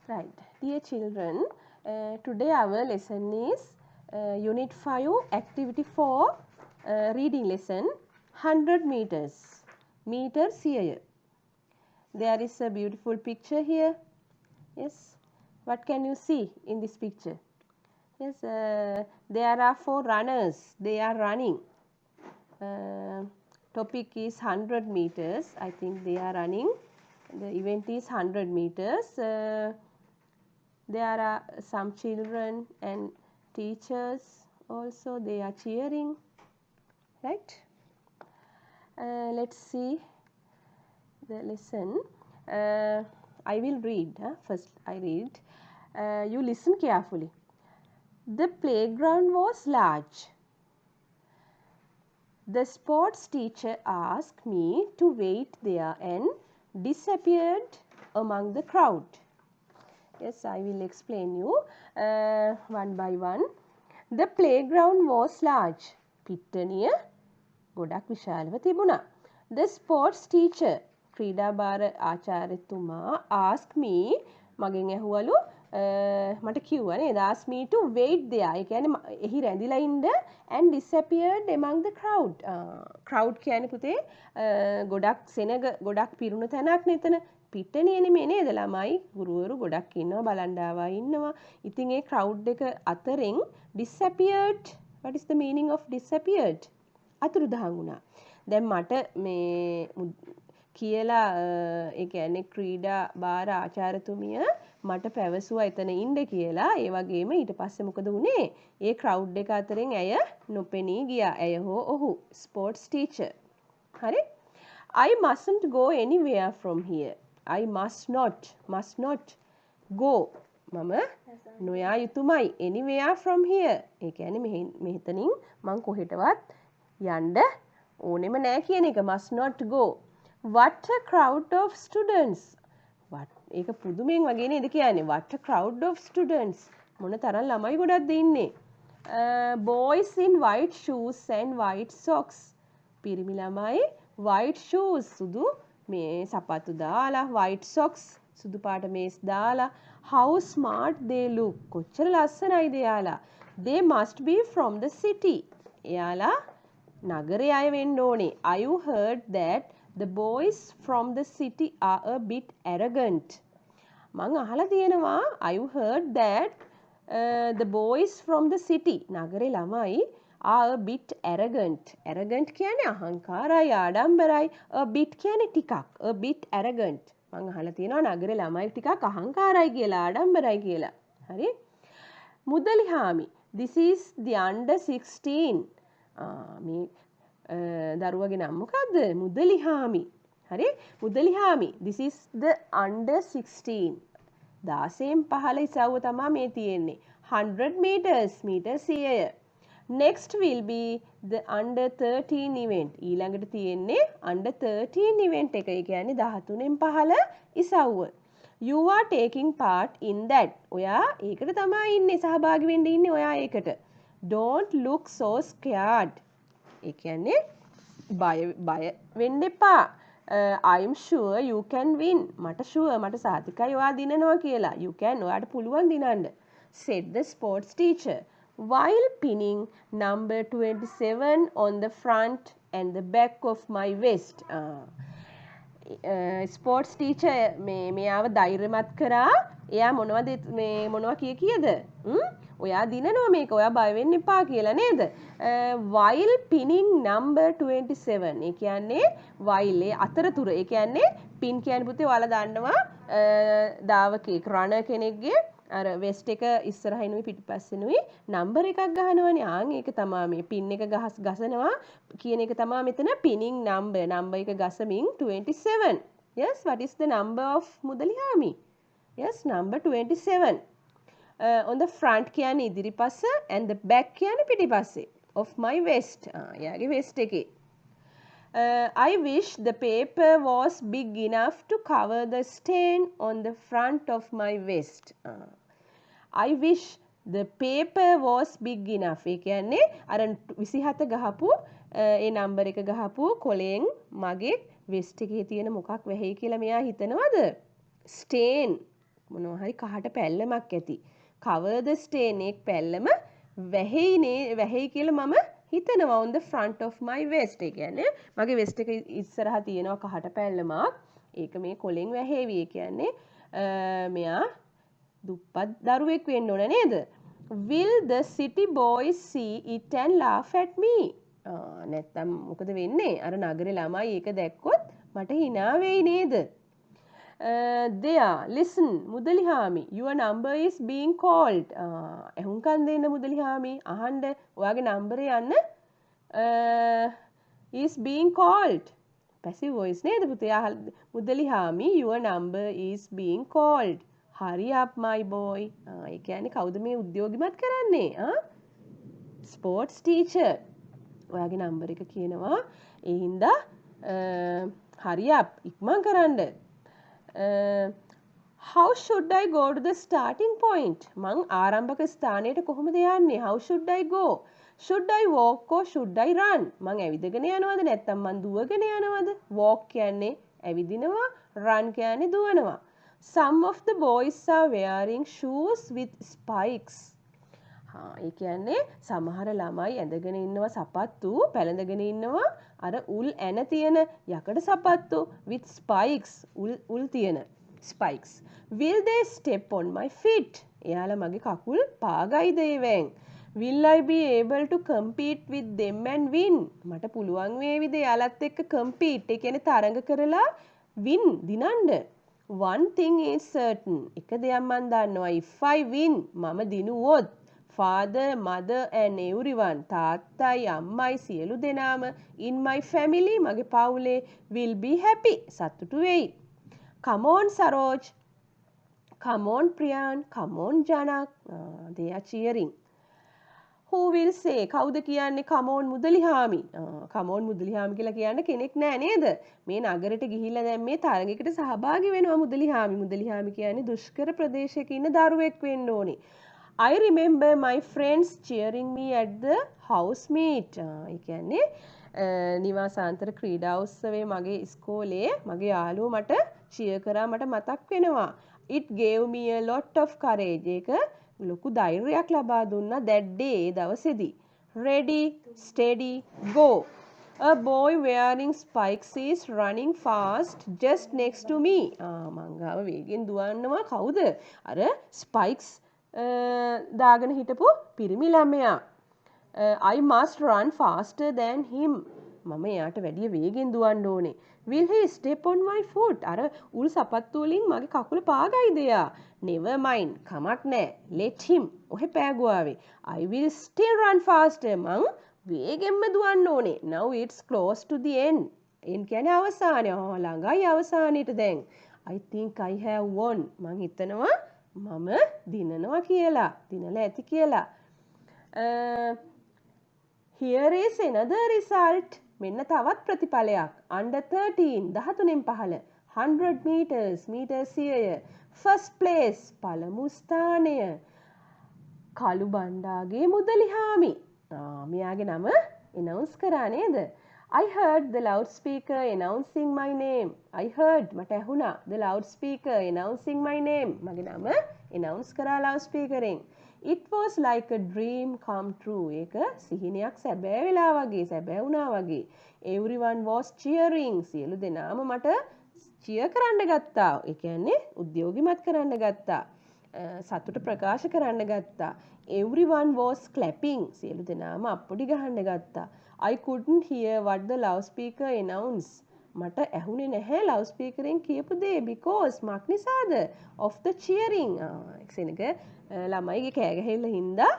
Right. Dear children, today our lesson is Unit 5, Activity 4, reading lesson, 100 meters. Meters here. There is a beautiful picture here. Yes. What can you see in this picture? Yes, there are 4 runners. They are running. Topic is 100 meters. I think they are running. The event is 100 meters. There are some children and teachers also. They are cheering. Right? Let's see the lesson. I will read. First, I read. You listen carefully. The playground was large. The sports teacher asked me to wait there and disappeared among the crowd. Yes, I will explain you one by one. The playground was large. පිට්ටනිය ගොඩක් විශාලව තිබුණා. The sports teacher ක්‍රීඩා භාර ආචාර්යතුමා asked me මගෙන් ඇහුවලු මට කිව්වා නේද asked me to wait there. ඒ කියන්නේ එහි රැඳිලා ඉන්න and disappeared among the crowd. crowd කියන්නේ පුතේ ගොඩක් සෙනග ගොඩක් පිරුණු තැනක් නෙතන. පිට්ටනිය නෙමෙයි නේද ළමයි ගුරුවරු ගොඩක් ඉන්නවා බලන් ආවා ඉන්නවා. ඉතින් ඒ crowd එක අතරින් disappeared. What is the meaning of disappeared? අතුරුදහන් වුණා. දැන් මට මේ කියලා ඒ කියන්නේ ක්‍රීඩා භාර ආචාර්යතුමිය මට පැවසුවා එතන ඉන්න කියලා. ඒ වගේම ඊට පස්සේ මොකද වුනේ? ඒ crowd එක අතරින් ඇය නොපෙනී ගියා. ඇය හෝ ඔහු sports teacher. හරි? I mustn't go anywhere from here. I must not go. මම නොයා යුතුමයි anywhere from here. ඒ කියන්නේ මෙහෙතනින් මං කොහෙටවත් යන්න ඕනෙම නෑ කියන එක. must not go. What a crowd of students. ඒක පුදුමෙන් වගේ නේද කියන්නේ. What a crowd of students. මොන තරම් ළමයි ගොඩක්ද ඉන්නේ. Boys in white shoes and white socks. පිරිමි ළමයි white shoes සුදු මේ සපත්තු දාලා white socks සුදු පාට මේස් දාලා. How smart they look. කොච්චර ලස්සනයිද එයාලා. They must be from the city. එයාලා නගරේ අය වෙන්න ඕනේ. I heard that the boys from the city are a bit arrogant. මං අහලා තියෙනවා I heard that the boys from the city නගරේ ළමයි are a bit arrogant. arrogant කියන්නේ අහංකාරයි ආඩම්බරයි. a bit කියන්නේ ටිකක්. a bit arrogant. මං අහලා තියෙනවා නගරේ ළමයි ටිකක් අහංකාරයි කියලා ආඩම්බරයි කියලා. හරි? මුදලිහාමි. This is the under 16. මේ දරුවගේ නම මොකද්ද? මුදලිහාමි. හරි? මුදලිහාමි. This is the under 16. 16න් පහළ ඉසව්ව තමයි මේ තියෙන්නේ. 100 meters. meters 100. Next will be the under 13 event. ඊළඟට තියෙන්නේ under 13 event එක. ඒ කියන්නේ 13න් පහළ ඉසව්ව. You are taking part in that. ඔයා ඒකට තමයි ඉන්නේ සහභාගී වෙන්න ඉන්නේ ඔයා ඒකට. Don't look so scared. ඒ කියන්නේ බය වෙන්න එපා. I'm sure you can win. මට sure මට සාතිකයි ඔයා දිනනවා කියලා. You can ඔයාට පුළුවන් දිනන්න. said the sports teacher while pinning number 27 on the front and the back of my vest. Sports teacher මෙයාව ධෛර්යමත් කරා. එයා මොනවා කියද? ඔයා දිනනවා මේක. ඔයා බය වෙන්න එපා කියලා නේද? while pinning number 27. ඒ කියන්නේ while ඒ අතරතුර. ඒ කියන්නේ pin කියන්නේ පුතේ ඔයාලා දන්නවා දාවකෙක් රනර් කෙනෙක්ගේ අර වෙස්ට් එක ඉස්සරහිනුයි පිටිපස්සෙනුයි නම්බර් එකක් ගහනවනේ. ආන් ඒක තමයි මේ පින් එක ගසනවා කියන එක තමයි මෙතන pinning number. නම්බර් එක ගසමින් 27. Yes, what is the number of මුදලිහාමි? Yes, number 27. On the front කියන්නේ ඉදිරිපස and the back කියන්නේ පිටිපස්සේ of my vest. යාගේ vest එකේ. I wish the paper was big enough to cover the stain on the front of my vest. I wish the paper was big enough. ඒ කියන්නේ අර 27 ගහපු ඒ number එක ගහපු කොලෙන් මගේ වෙස්ට් එකේ තියෙන මොකක් වෙහෙයි කියලා මෙයා හිතනවද? stain මොනවා හරි කහට පැල්ලමක් ඇති. cover the stain එක පැල්ලම වැහෙයි කියලා මම හිතනවා on the front of my vest. ඒ කියන්නේ මගේ vest එක ඉස්සරහා තියෙනවා කහට පැල්ලමක්. ඒක මේ කොලෙන් වැහෙවි. ඒ කියන්නේ මෙයා දුප්පත් දරුවෙක් වෙන්න ඕන නේද? Will the city boys see it and laugh at me? නැත්තම් මොකද වෙන්නේ? අර නගරේ ළමයි ඒක දැක්කොත් මට hina වෙයි නේද? There, listen, මුදලිහාමි, your number is being called. එහුම්කන් දෙන්න මුදලිහාමි, අහන්න ඔයාගේ නම්බරේ යන්න is being called. Passive voice නේද පුතේ? මුදලිහාමි, your number is being called. Hurry up my boy. ඒ කියන්නේ කවුද මේ උද්‍යෝගිමත් කරන්නේ? Sports teacher. ඔයාගේ නම්බර එක කියනවා. ඒ හින්දා hurry up ඉක්මන් කරන්න. How should I go to the starting point? මං ආරම්භක ස්ථානයට කොහොමද යන්නේ? How should I go? Should I walk or should I run? මං ඇවිදගෙන යනවද නැත්නම් මං දුවගෙන යනවද? Walk කියන්නේ ඇවිදිනවා, run කියන්නේ දුවනවා. Some of the boys are wearing shoes with spikes. ඒ කියන්නේ සමහර ළමයි ඇඳගෙන ඉන්නවා සපත්තු, පැලඳගෙන ඉන්නවා අර උල් ඇන තියෙන යකඩ සපත්තු with spikes, උල් තියෙන spikes. Will they step on my feet? එයාලා මගේ කකුල් පාගයිද ඒවෙන්? Will I be able to compete with them and win? මට පුළුවන් වේවිද එයාලත් එක්ක compete? ඒ කියන්නේ තරඟ කරලා win දිනන්න. One thing is certain. එක දෙයක් මන් දන්නවා. If I win, මම දිනුවොත් father, mother and everyone, තාත්තයි අම්මයි සියලු දෙනාම in my family, මගේ පවුලේ will be happy. සතුටු වෙයි. Come on Saroj. Come on Priyan. Come on Janak. They are cheering. Who will say? කවුද කියන්නේ come on මුදලිහාමි? come on මුදලිහාමි කියලා කියන්න කෙනෙක් නෑ නේද? මේ නගරෙට ගිහිල්ලා දැන් මේ තරගයකට සහභාගී වෙනවා මුදලිහාමි. මුදලිහාමි කියන්නේ දුෂ්කර ප්‍රදේශයක ඉන්න දරුවෙක් වෙන්න ඕනේ. I remember my friends cheering me at the house meet. ඒ කියන්නේ නිවාසාන්තර ක්‍රීඩා උත්සවයේ මගේ ඉස්කෝලේ මගේ යාළුවෝ මට cheer කරා මට මතක් වෙනවා. It gave me a lot of courage. ඒක ලොකු ධෛර්යයක් ලබා දුන්නා that day දවසේදී. Ready, steady, go. A boy wearing spikes is running fast just next to me. මං ගාව වේගෙන් දුවන්නවා කවුද? අර spikes දාගෙන හිටපු පිරිමි ළමයා. I must run faster than him. මම එයාට වැඩිය වේගෙන් දුවන්න ඕනේ. Will he step on my foot? අර උල් සපත්තු වලින් මගේ කකුල පාගයිද එයා? Never mind. කමක් නෑ. Let him. ඔහෙ පෑගුවාවේ. I will still run faster. මං වේගෙන්ම දුවන්න ඕනේ. Now it's close to the end. end කියන්නේ අවසානය. ළඟයි අවසානෙට දැන්. I think I have won. මං හිතනවා මම දිනනවා කියලා. දිනලා ඇති කියලා. Here is another result. මෙන්න තවත් ප්‍රතිඵලයක්. Under 13 13න් පහළ 100 meters meters 100 first place පළමු ස්ථානය කළු බණ්ඩාගේ මුදලිහාමි. මෙයාගේ නම announce කරා නේද? I heard the loudspeaker announcing my name. I heard මට ඇහුණා the loudspeaker announcing my name. මගේ නම announce කරා loudspeaker එකෙන්. It was like a dream come true. ඒක සිහිනයක් සැබෑ වෙලා වගේ සැබෑ වුණා වගේ. Everyone was cheering. සියලු දෙනාම මට cheer කරන්න ගත්තා. ඒ කියන්නේ උද්‍යෝගිමත් කරන්න ගත්තා. සතුට ප්‍රකාශ කරන්න ගත්තා. Everyone was clapping. සියලු දෙනාම අප්පුඩි ගහන්න ගත්තා. I couldn't hear what the loudspeaker announced. මට ඇහුනේ නැහැ loudspeaker එකෙන් කියපු දේ because මක් නිසාද of the cheering. එක්සෙනක ළමයිගේ කෑ ගැහිල්ල හින්දා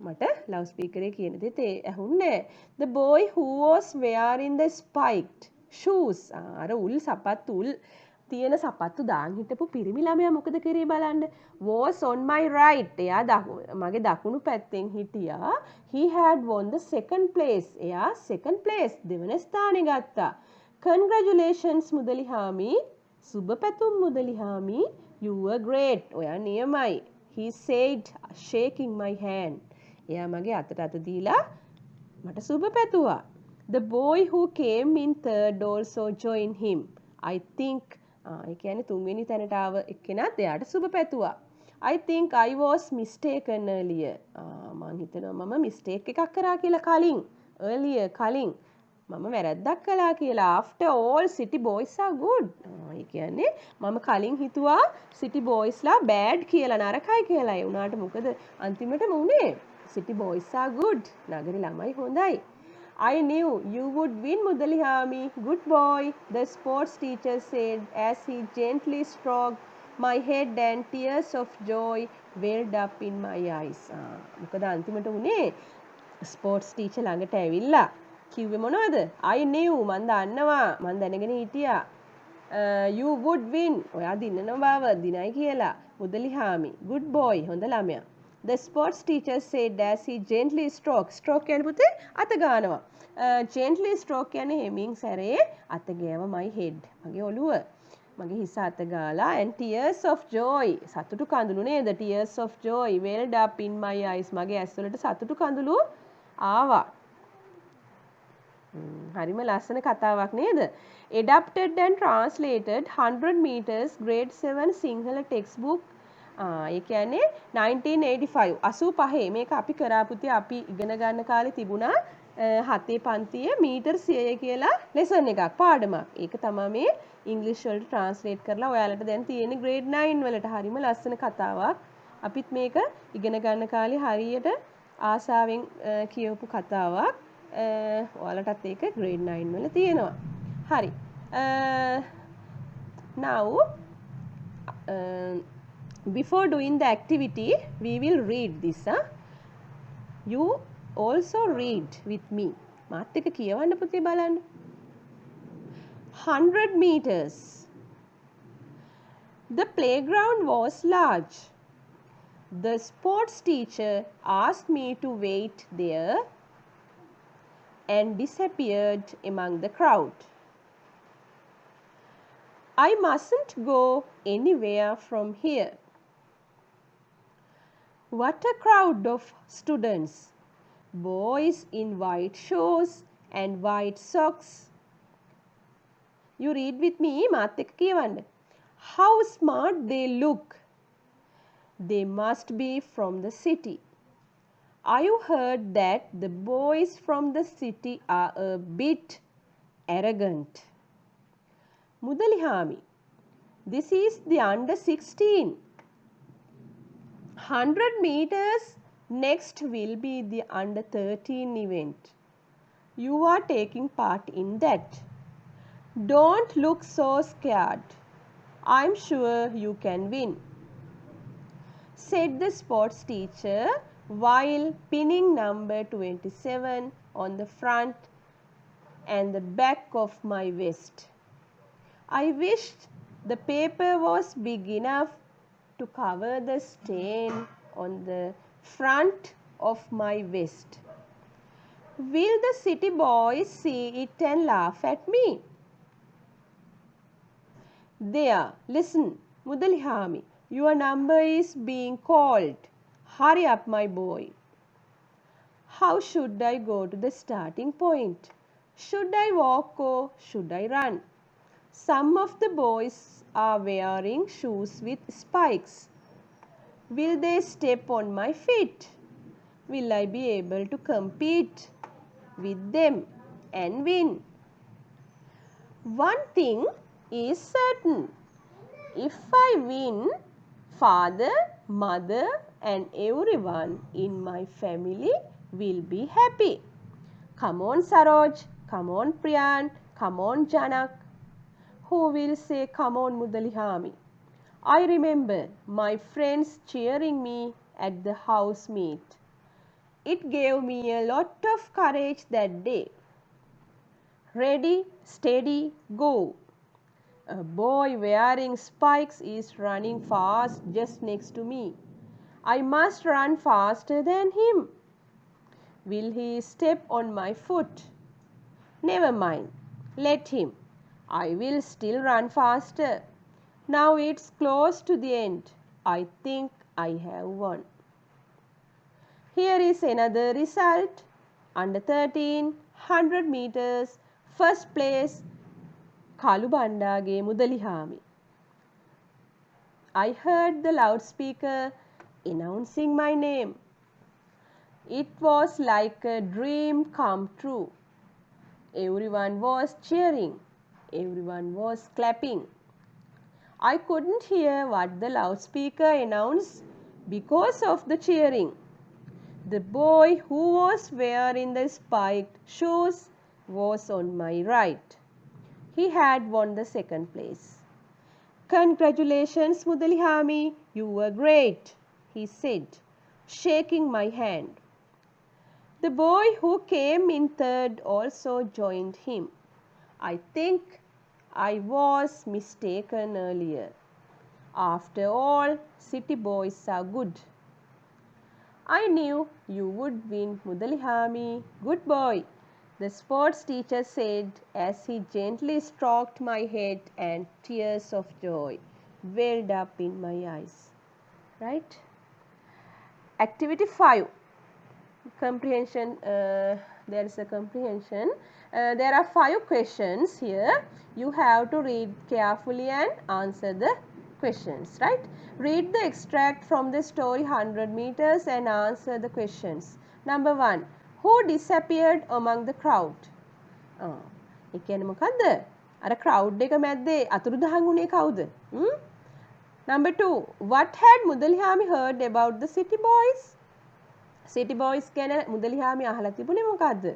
මට loudspeaker එකේ කියන දේ ඇහුන්නේ. The boy who was wearing the spiked shoes. අර උල් සපත්තු උල් තියෙන සපත්තු දාන් හිටපු පිරිමි ළමයා මොකද කරේ බලන්න. Was on my right. එයා මගේ දකුණු පැත්තෙන් හිටියා. He had won the second place. එයා second place දෙවන ස්ථානෙ ගත්තා. Congratulations මුදලිහාමි. සුබ පැතුම් මුදලිහාමි. You were great. ඔයා නියමයි. He said shaking my hand. එයා මගේ අතට අත දීලා මට සුබ පැතුවා. The boy who came in third also joined him. I think ඒ කියන්නේ තුන්වෙනි තැනට ආව එක්කෙනාත් එයාට සුබ පැතුවා. I think I was mistaken earlier. මං හිතනවා මම මිස්ටේක් එකක් කරා කියලා කලින්. earlier කලින් මම වැරැද්දක් කළා කියලා. after all city boys are good. ඒ කියන්නේ මම කලින් හිතුවා city boysලා bad කියලා නරකයි කියලා. ඒ උනාට මොකද අන්තිමටම උනේ city boys are good. නගර ළමයි හොඳයි. I knew you would win, Mudalihami. Good boy, the sports teacher said as he gently stroked my head and tears of joy welled up in my eyes. මොකද අන්තිමට උනේ sports teacher ළඟට ඇවිල්ලා කිව්වේ මොනවද? I knew මන් දන්නවා මන් දැනගෙන හිටියා. You would win. ඔයා දිනනවා බව දිනයි කියලා. මුදලිහාමි. Good boy. හොඳ ළමයා. The sports teacher said as he gently stroke කියන්නේ පුතේ අත ගන්නවා. Gently stroke කියන්නේ හෙමින් සැරේ අත ගෑව my head. මගේ ඔළුව. මගේ හිස අත ගාලා and tears of joy සතුටු කඳුළු නේද? Tears of joy welled up in my eyes. මගේ ඇස් වලට සතුටු කඳුළු ආවා. හරිම ලස්සන කතාවක් නේද? Adapted and translated 100 meters grade 7 Sinhala textbook. ඒ කියන්නේ 1985 85 මේක අපි කරා පුතේ අපි ඉගෙන ගන්න කාලේ තිබුණා 7 පන්තියේ මීටර් 100 කියලා ලෙසන් එකක් පාඩමක්. ඒක තමයි මේ ඉංග්‍රීසි වලට ට්‍රාන්ස්ලේට් කරලා ඔයාලට දැන් තියෙන්නේ grade 9 වලට. හරිම ලස්සන කතාවක්. අපිත් මේක ඉගෙන ගන්න කාලේ හරියට ආසාවෙන් කියවපු කතාවක්. ඔයාලටත් ඒක grade 9 වල තියෙනවා. හරි. Now before doing the activity we will read this. You also read with me. මාත් එක්ක කියවන්න පුතේ බලන්න. 100 meters. The playground was large. The sports teacher asked me to wait there and disappeared among the crowd. I mustn't go anywhere from here. What a crowd of students, boys in white shoes and white socks. You read with me, මාත් එක්ක කියවන්න. How smart they look. They must be from the city. I've heard that the boys from the city are a bit arrogant. Mudalihami, this is the under 16. 100 meters next will be the under 13 event. You are taking part in that. Don't look so scared. I'm sure you can win, said the sports teacher while pinning number 27 on the front and the back of my vest. I wished the paper was big enough to cover the stain on the front of my vest. Will the city boys see it and laugh at me? There, listen, Mudalihami, your number is being called. Hurry up, my boy. How should I go to the starting point? Should I walk or should I run? Some of the boys are wearing shoes with spikes. Will they step on my feet? Will I be able to compete with them and win? One thing is certain. If I win, father, mother and everyone in my family will be happy. Come on, Saroj. Come on, Priyan. Come on, Janak. Who will say, come on, Mudalihami? I remember my friends cheering me at the house meet. It gave me a lot of courage that day. Ready, steady, go. A boy wearing spikes is running fast just next to me. I must run faster than him. Will he step on my foot? Never mind. Let him. I will still run faster. Now it's close to the end. I think I have won. Here is another result. Under 13, 100 meters, first place, Kalubandage Mudalihami. I heard the loudspeaker announcing my name. It was like a dream come true. Everyone was cheering. Everyone was clapping. I couldn't hear what the loudspeaker announced because of the cheering. The boy who was wearing the spiked shoes was on my right. He had won the second place. Congratulations, Mudalihami, you were great, he said, shaking my hand. The boy who came in third also joined him. I think I was mistaken earlier. After all, city boys are good. I knew you would win, Mudalihami. Good boy, the sports teacher said as he gently stroked my head and tears of joy welled up in my eyes. Right? Activity 5. Comprehension. There is a comprehension. There are 5 questions here. You have to read carefully and answer the questions, right? Read the extract from the story 100 meters and answer the questions. Number 1. Who disappeared among the crowd? ඒ කියන්නේ මොකද්ද? අර crowd එක මැද්දේ අතුරුදහන් වුණේ කවුද? Number 2. What had Mudalihami heard about the city boys? City boys ගැන මුදලිහාමි අහලා තිබුණේ මොකද්ද?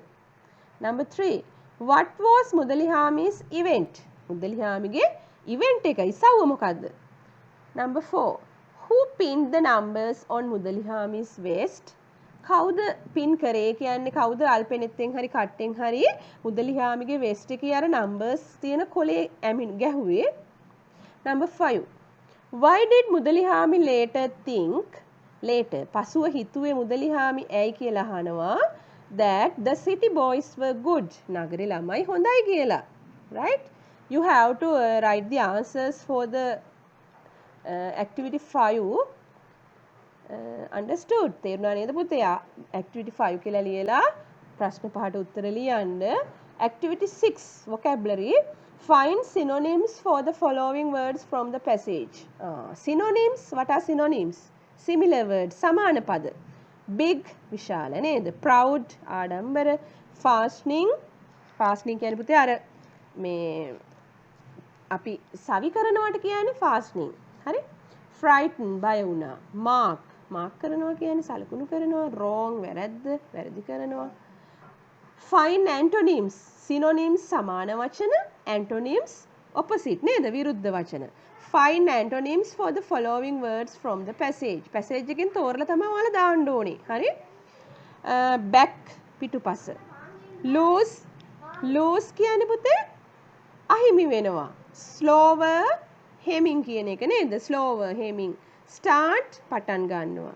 Number 3. What was Mudalihami's event? මුදලිහාමිගේ event එක ඉසව්ව මොකද්ද? Number 4. Who pinned the numbers on Mudalihami's vest? කවුද පින් කරේ? කියන්නේ කවුද අල්පෙනෙත්තෙන් හරි කට්ටෙන් හරි මුදලිහාමිගේ vest එකේ අර numbers තියෙන කොලේ ගැහුවේ? Number 5. Why did Mudalihami later think පසුව හිතුවේ මුදලිහාමි ඇයි කියලා අහනවා that the city boys were good නගරේ ළමයි හොඳයි කියලා. Right? You have to write the answers for the activity 5. Understood? තේරුණා නේද පුතේ? activity 5 කියලා ලියලා ප්‍රශ්න පහට උත්තර ලියන්න. Activity 6 vocabulary. Find synonyms for the following words from the passage. Synonyms. What are synonyms? Similar words. සමාන පද. Big විශාල නේද? Proud ආඩම්බර. Fastening. Fastening කියන්නේ පුතේ අර මේ අපි සවි කරනවට කියන්නේ fastening. හරි? Frighten බය වුණා. Mark කරනවා කියන්නේ සලකුණු කරනවා. Wrong වැරදි කරනවා. Find antonyms. Synonyms සමාන වචන. Antonyms opposite නේද? විරුද්ධ වචන. Find antonyms for the following words from the passage. Passage එකෙන් තෝරලා තමයි ඔයාලා දාන්න ඕනේ. හරි? Back පිටුපස. Lose කියන්නේ පුතේ අහිමි වෙනවා. Slower hemming කියන එක නේද? Slower hemming. Start පටන් ගන්නවා.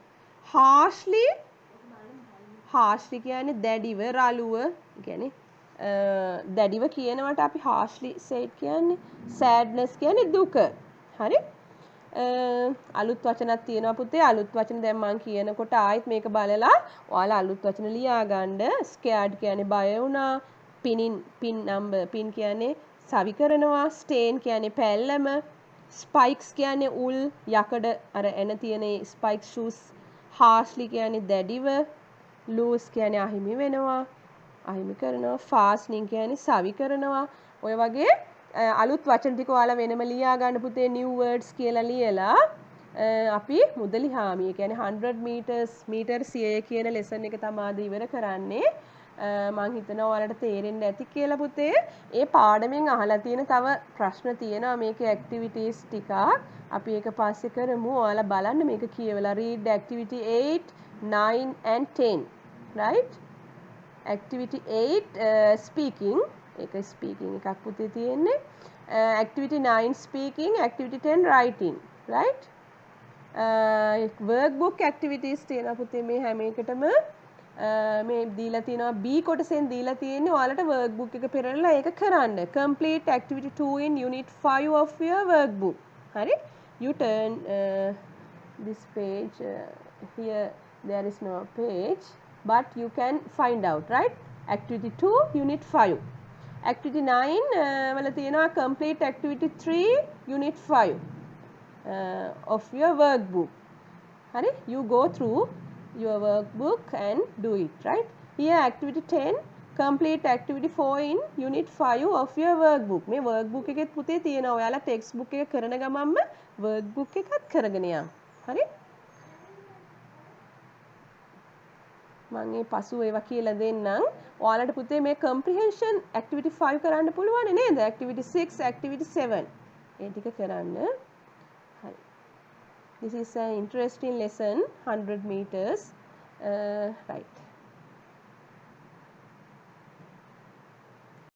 Harshly කියන්නේ දැඩිව රළුව කියන්නේ දැඩිව කියනවට අපි harshly said කියන්නේ sadness කියන්නේ දුක. හරි? අලුත් වචනක් තියෙනවා පුතේ. අලුත් වචන දැන් මම කියනකොට ආයෙත් මේක බලලා ඔයාලා අලුත් වචන ලියා ගන්න. scared කියන්නේ බය වුණා. pin number pin කියන්නේ සවි කරනවා. stain කියන්නේ පැල්ලම. spikes කියන්නේ උල් යකඩ අර එන තියෙන spike shoes. harshly කියන්නේ දැඩිව. loose කියන්නේ අහිමි වෙනවා. අහිමි කරනවා. fastening කියන්නේ සවි කරනවා. ඔය වගේ අලුත් වචන ටික ඔයාලා වෙනම ලියා ගන්න පුතේ new words කියලා ලියලා අපි මුදලිහාමි කියන්නේ 100 meters meter 100 කියන lesson එක තමයි අද ඉවර කරන්නේ. මම හිතනවා ඔයාලට තේරෙන්න ඇති කියලා පුතේ. ඒ පාඩමෙන් අහලා තියෙන තව ප්‍රශ්න තියෙනවා මේකේ activities ටිකක්. අපි ඒක පස්සේ කරමු. ඔයාලා බලන්න මේක කියවලා read activity 8, 9 and 10. Right? Activity 8 speaking. ඒක speaking එකක් පුතේ තියෙන්නේ. Activity 9 speaking, activity 10 writing. Right? Workbook activities තියෙනවා පුතේ මේ හැම එකටම මේ දීලා තියෙනවා B කොටසෙන් දීලා තියෙන්නේ ඔයාලට workbook එක පෙරලලා ඒක කරන්න. Complete activity 2 in unit 5 of your workbook. හරි? You turn this page here there is no page but you can find out, right? Activity 2 unit 5. Activity 9 වල තියෙනවා complete activity 3 unit 5. of your workbook. Hari? You go through your workbook and do it, right? Here activity 10, complete activity 4 in unit 5 of your workbook. මේ workbook එකෙත් පුතේ තියෙනවා. ඔයාලා text book එක කරන ගමන්ම workbook එකත් කරගෙන යන්න. හරි? මම මේ පසුව ඒවා කියලා දෙන්නම්. ඔයාලට පුතේ මේ comprehension activity 5 කරන්න පුළුවන් නේද? activity 6, activity 7. ඒ ටික කරන්න. හරි. This is an interesting lesson, 100 meters. Right.